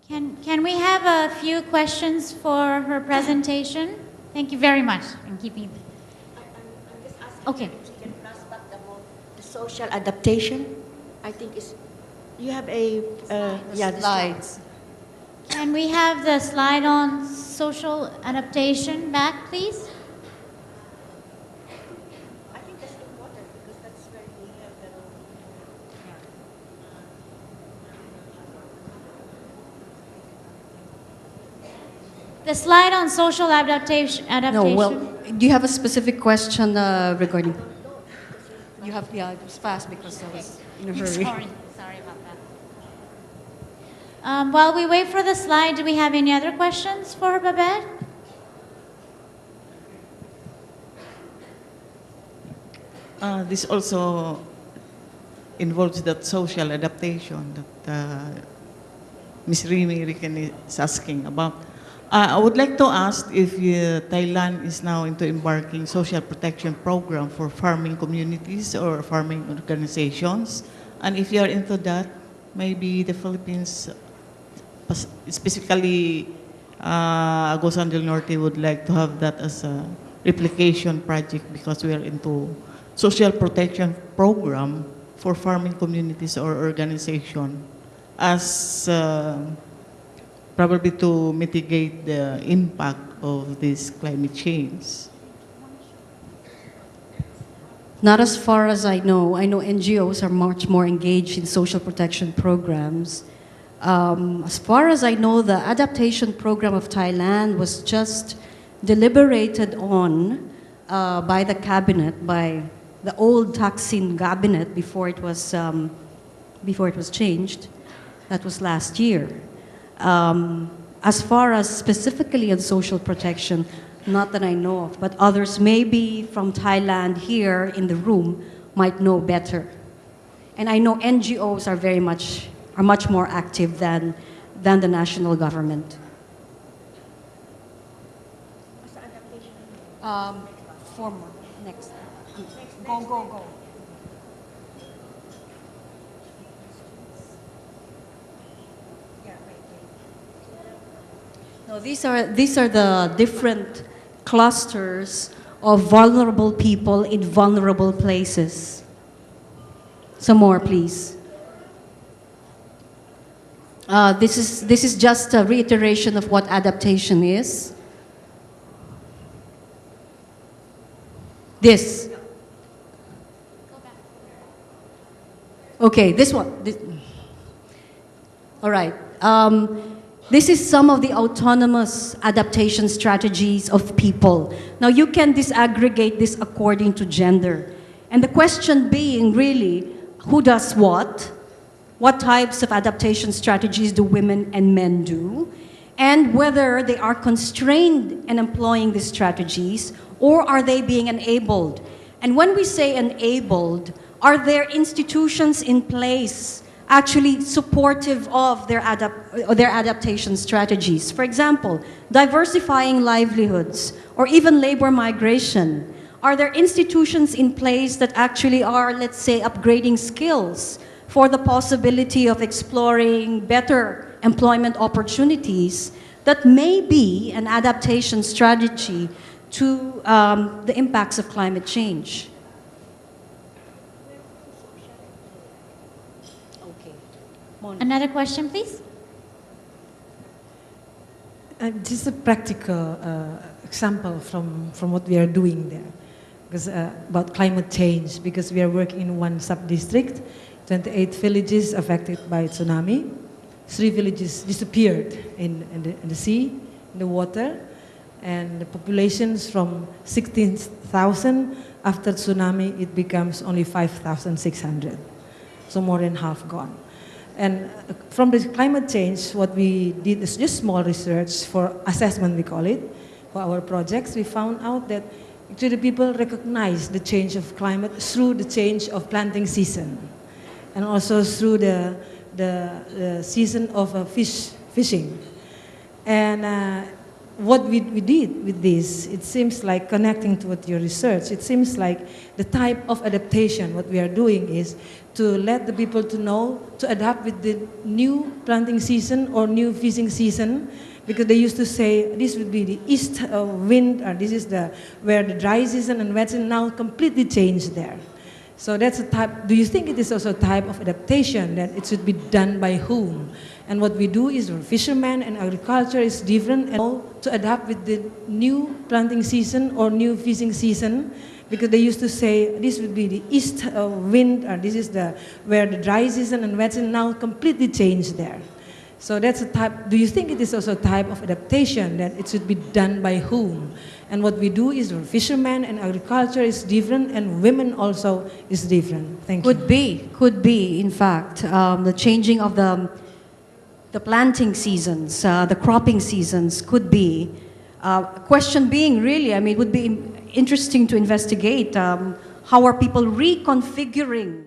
Can we have a few questions for her presentation? Thank you very much. I'm keeping. I'm just asking Okay. if she can flashback about the social adaptation. I think it's, you have a, the Slides. Can we have the slide on social adaptation back, please? I think that's important because that's where we have the, The slide on social adaptation. No, well, do you have a specific question regarding? You have, yeah, it was fast because I was in a hurry. Sorry about that. While we wait for the slide, do we have any other questions for Babette? This also involves that social adaptation that Ms. Rimi Riken is asking about. I would like to ask if Thailand is now into embarking social protection program for farming communities or farming organizations. And if you are into that, maybe the Philippines, specifically Agusan del Norte, would like to have that as a replication project because we are into social protection program for farming communities or organization as probably to mitigate the impact of this climate change. Not as far as I know. I know NGOs are much more engaged in social protection programs. As far as I know, the adaptation program of Thailand was just deliberated on by the cabinet, by the old Thaksin cabinet before it was changed. That was last year. As far as specifically on social protection, not that I know of, but others maybe from Thailand here in the room might know better. And I know NGOs are much more active than the national government. what's the adaptation? Four more. Next. Go. No, these are the different clusters of vulnerable people in vulnerable places. Some more, please. This is just a reiteration of what adaptation is. This. Okay, this one. All right. This is some of the autonomous adaptation strategies of people. Now, you can disaggregate this according to gender. And the question being really, who does what? What types of adaptation strategies do women and men do? And whether they are constrained in employing these strategies, or are they being enabled? And when we say enabled, are there institutions in place actually supportive of their adaptation strategies? For example, diversifying livelihoods or even labor migration. Are there institutions in place that actually are, let's say, upgrading skills for the possibility of exploring better employment opportunities that may be an adaptation strategy to the impacts of climate change? Another question, please. Just a practical example from what we are doing there, because about climate change. Because we are working in one sub-district, 28 villages affected by tsunami. 3 villages disappeared in the sea, in the water, and the populations from 16,000 after tsunami it becomes only 5,600, so more than half gone. And from the climate change, what we did is just small research for assessment, we call it, for our projects. We found out that actually people recognize the change of climate through the change of planting season, and also through the season of fishing. And what we did with this, it seems like connecting to what your research, it seems like the type of adaptation, what we are doing is to let the people to know, to adapt with the new planting season or new fishing season, because they used to say this would be the east wind, or this is where the dry season and wet season now completely changed there. So that's a type, do you think it is also a type of adaptation, that it should be done by whom? And what we do is for fishermen and agriculture is different, and to adapt with the new planting season or new fishing season, because they used to say this would be the east wind, or this is where the dry season and wet season now completely changed there. So that's a type, do you think it is also a type of adaptation, that it should be done by whom? And what we do is for fishermen and agriculture is different, and women also is different. Thank you. Could be, in fact, the changing of the planting seasons, the cropping seasons could be. Question being really, I mean, it would be interesting to investigate how are people reconfiguring